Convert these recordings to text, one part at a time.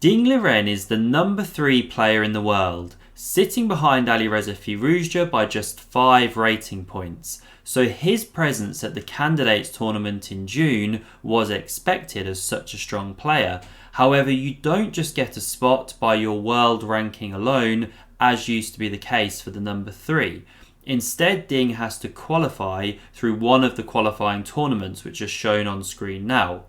Ding Liren is the number 3 player in the world, sitting behind Alireza Firouzja by just 5 rating points. So his presence at the candidates tournament in June was expected as such a strong player. However, you don't just get a spot by your world ranking alone, as used to be the case for the number 3. Instead, Ding has to qualify through one of the qualifying tournaments, which are shown on screen now.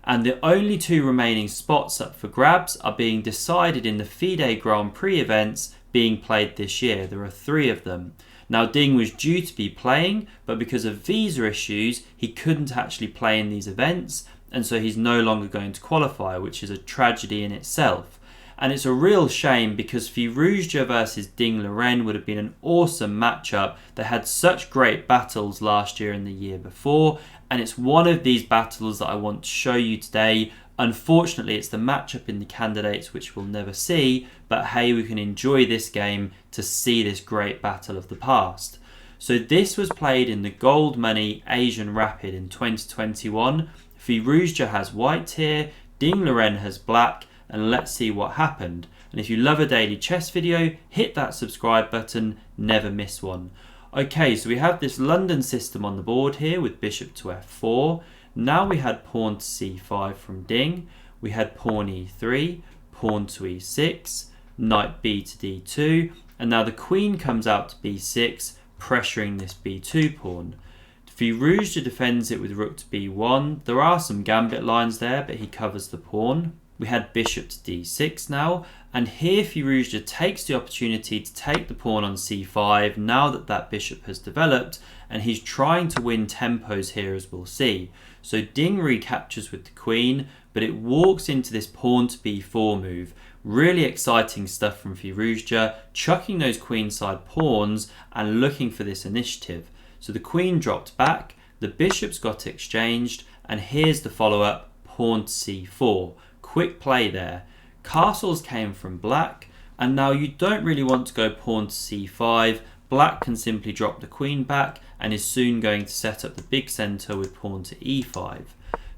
And the only 2 remaining spots up for grabs are being decided in the FIDE Grand Prix events being played this year. There are 3 of them. Now, Ding was due to be playing, but because of visa issues, he couldn't actually play in these events, and so he's no longer going to qualify, which is a tragedy in itself. And it's a real shame because Firouzja versus Ding Liren would have been an awesome matchup. They had such great battles last year and the year before, and it's one of these battles that I want to show you today. Unfortunately, it's the matchup in the candidates which we'll never see, but hey, we can enjoy this game to see this great battle of the past. So this was played in the Gold Money Asian Rapid in 2021. Firouzja has white here, Ding Liren has black, and let's see what happened. And if you love a daily chess video, hit that subscribe button, never miss one. Okay, so we have this London system on the board here with bishop to f4. Now we had pawn to c5 from Ding. We had pawn e3, pawn to e6, knight b to d2, and now the queen comes out to b6, pressuring this b2 pawn. Firouzja defends it with rook to b1. There are some gambit lines there, but he covers the pawn. We had bishop to d6 now, and here Firouzja takes the opportunity to take the pawn on c5 now that that bishop has developed, and he's trying to win tempos here, as we'll see. So Ding recaptures with the queen, but it walks into this pawn to b4 move. Really exciting stuff from Firouzja, chucking those queenside pawns and looking for this initiative. So the queen dropped back, the bishops got exchanged, and here's the follow-up, pawn to c4. Quick play there. Castles came from black, and now you don't really want to go pawn to c5. Black can simply drop the queen back and is soon going to set up the big centre with pawn to e5.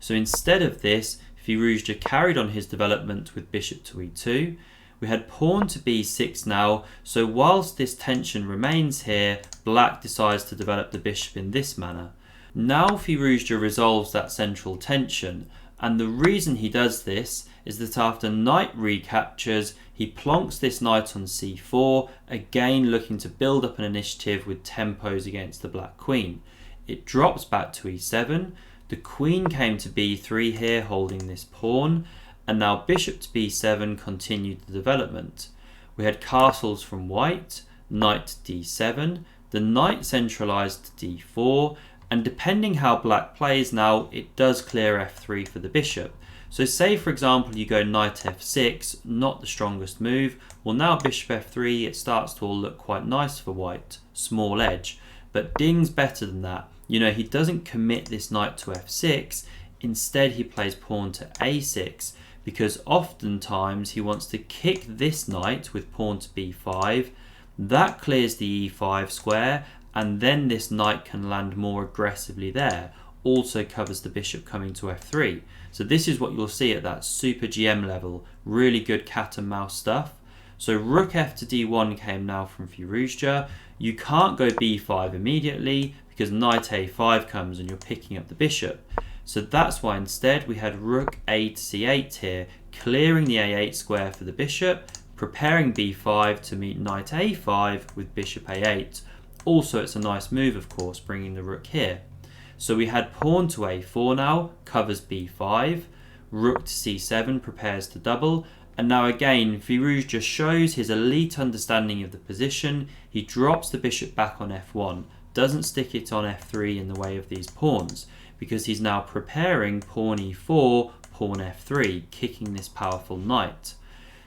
So instead of this, Firouzja carried on his development with bishop to e2. We had pawn to b6 now, so whilst this tension remains here, black decides to develop the bishop in this manner. Now Firouzja resolves that central tension, and the reason he does this is that after knight recaptures, he plonks this knight on c4, again looking to build up an initiative with tempos against the black queen. It drops back to e7, the queen came to b3 here holding this pawn, and now bishop to b7 continued the development. We had castles from white, knight to d7, the knight centralised to d4, and depending how black plays now, it does clear f3 for the bishop. So say for example you go knight f6, not the strongest move. Well, now bishop f3, it starts to all look quite nice for white, small edge. But Ding's better than that. You know, he doesn't commit this knight to f6, instead he plays pawn to a6, because oftentimes he wants to kick this knight with pawn to b5. That clears the e5 square, and then this knight can land more aggressively there. Also covers the bishop coming to f3. So this is what you'll see at that super GM level. Really good cat and mouse stuff. So rook f to d1 came now from Firouzja. You can't go b5 immediately because knight a5 comes and you're picking up the bishop. So that's why instead we had rook a to c8 here, clearing the a8 square for the bishop, preparing b5 to meet knight a5 with bishop a8. Also, it's a nice move, of course, bringing the rook here. So we had pawn to a4 now, covers b5, rook to c7 prepares to double, and now again Firouzja just shows his elite understanding of the position. He drops the bishop back on f1, doesn't stick it on f3 in the way of these pawns, because he's now preparing pawn e4, pawn f3, kicking this powerful knight.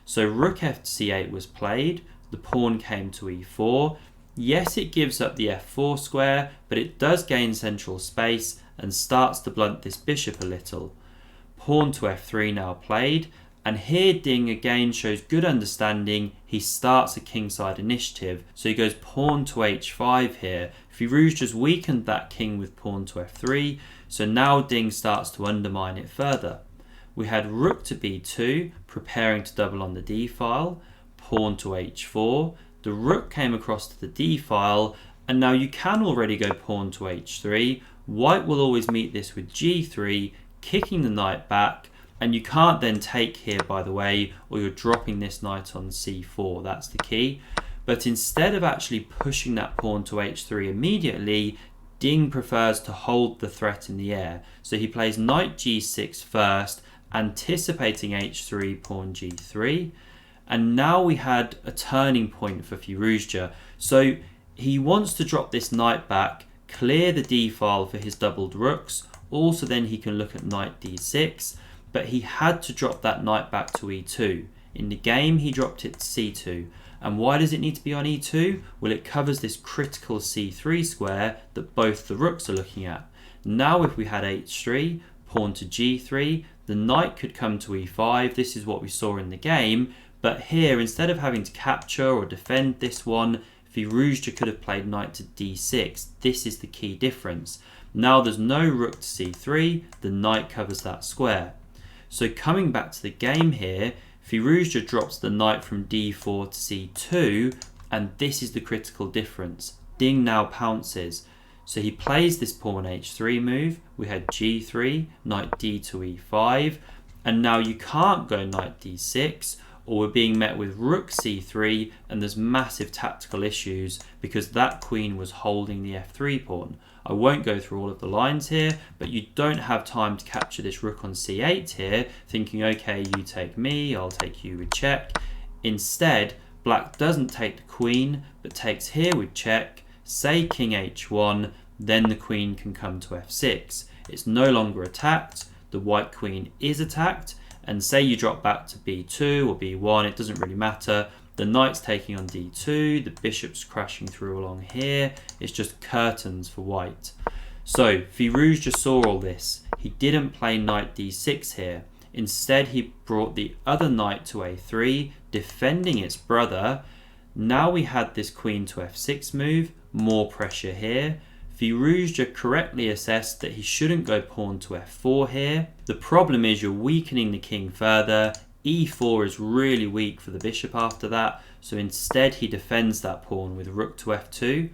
So rook f to c8 was played, the pawn came to e4. Yes, it gives up the f4 square, but it does gain central space and starts to blunt this bishop a little. Pawn to f3 now played, and here Ding again shows good understanding. He starts a kingside initiative, so he goes pawn to h5 here. Firouzja just weakened that king with pawn to f3, so now Ding starts to undermine it further. we had rook to b2, preparing to double on the d file, pawn to h4, the rook came across to the d file, and now you can already go pawn to h3. White will always meet this with g3, kicking the knight back, and you can't then take here, by the way, or you're dropping this knight on c4, that's the key. But instead of actually pushing that pawn to h3 immediately, Ding prefers to hold the threat in the air. So he plays knight g6 first, anticipating h3, pawn g3. And now we had a turning point for Firouzja. So he wants to drop this knight back, clear the d file for his doubled rooks. Also then he can look at knight d6, but he had to drop that knight back to e2. In the game he dropped it to c2. And why does it need to be on e2? Well, it covers this critical c3 square that both the rooks are looking at. Now if we had h3, pawn to g3, the knight could come to e5. This is what we saw in the game. But here, instead of having to capture or defend this one, Firouzja could have played knight to d6. This is the key difference. Now there's no rook to c3, the knight covers that square. So coming back to the game here, Firouzja drops the knight from d4 to c2, and this is the critical difference. Ding now pounces. So he plays this pawn h3 move. We had g3, knight d to e5, and now you can't go knight d6, or we're being met with rook c3, and there's massive tactical issues because that queen was holding the f3 pawn. I won't go through all of the lines here, but you don't have time to capture this rook on c8 here, thinking, okay, you take me, I'll take you with check. Instead, black doesn't take the queen, but takes here with check, say king h1, then the queen can come to f6. It's no longer attacked, the white queen is attacked, and say you drop back to b2 or b1, it doesn't really matter. The knight's taking on d2, the bishop's crashing through along here. It's just curtains for white. So Firouzja saw all this. He didn't play knight d6 here. Instead, he brought the other knight to a3, defending its brother. Now we had this queen to f6 move, more pressure here. Firouzja correctly assessed that he shouldn't go pawn to f4 here. The problem is you're weakening the king further. e4 is really weak for the bishop after that, so instead he defends that pawn with rook to f2.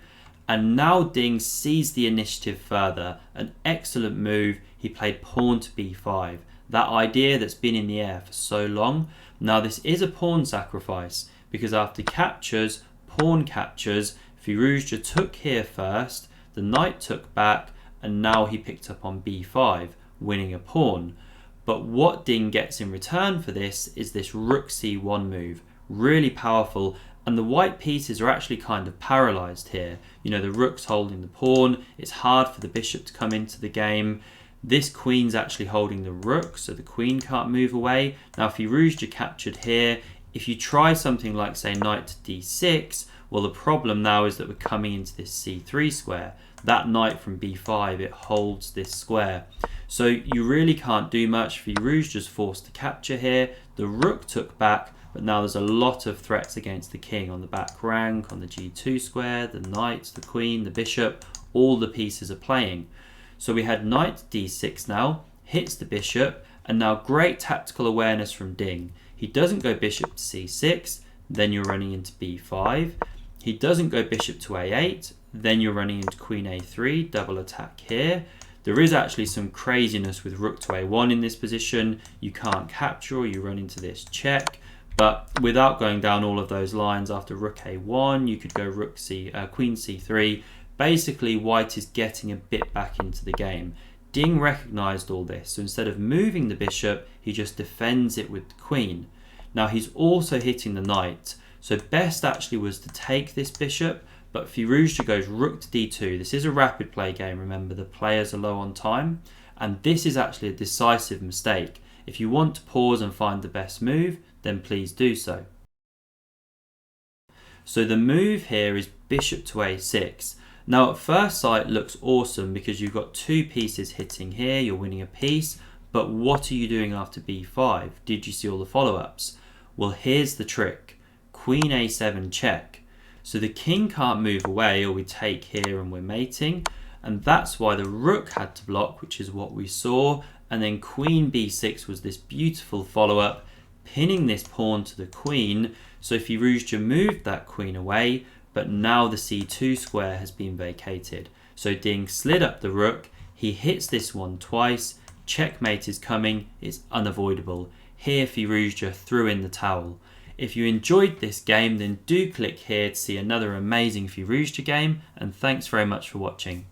And now Ding sees the initiative further. An excellent move. He played pawn to b5. That idea that's been in the air for so long. Now this is a pawn sacrifice, because after captures, pawn captures, Firouzja took here first, the knight took back, and now he picked up on b5, winning a pawn. But what Ding gets in return for this is this rook c1 move. Really powerful, and the white pieces are actually kind of paralysed here. You know, the rook's holding the pawn, it's hard for the bishop to come into the game. This queen's actually holding the rook, so the queen can't move away. Now Firouzja captured here. If you try something like, say, knight to d6, well, the problem now is that we're coming into this c3 square. That knight from b5, it holds this square. So you really can't do much. Firouzja's forced to capture here. The rook took back, but now there's a lot of threats against the king on the back rank, on the g2 square, the knights, the queen, the bishop, all the pieces are playing. So we had knight d6 now, hits the bishop, and now great tactical awareness from Ding. He doesn't go bishop to c6, then you're running into b5. He doesn't go bishop to a8, then you're running into queen a3, double attack here. There is actually some craziness with rook to a1 in this position. You can't capture or you run into this check. But without going down all of those lines, after rook a1, you could go queen c3. Basically, white is getting a bit back into the game. Ding recognised all this, so instead of moving the bishop, he just defends it with the queen. Now he's also hitting the knight, so best actually was to take this bishop, but Firouzja goes rook to d2. This is a rapid play game, remember, the players are low on time, and this is actually a decisive mistake. If you want to pause and find the best move, then please do so. So the move here is bishop to a6. Now at first sight looks awesome because you've got two pieces hitting here, you're winning a piece, but what are you doing after b5? Did you see all the follow-ups? Well, here's the trick. Queen a7 check. So the king can't move away, or we take here and we're mating, and that's why the rook had to block, which is what we saw, and then queen b6 was this beautiful follow-up, pinning this pawn to the queen. So Firouzja moved that queen away, but now the c2 square has been vacated. So Ding slid up the rook, he hits this one twice, checkmate is coming, it's unavoidable. Here Firouzja threw in the towel. If you enjoyed this game, then do click here to see another amazing Firouzja game, and thanks very much for watching.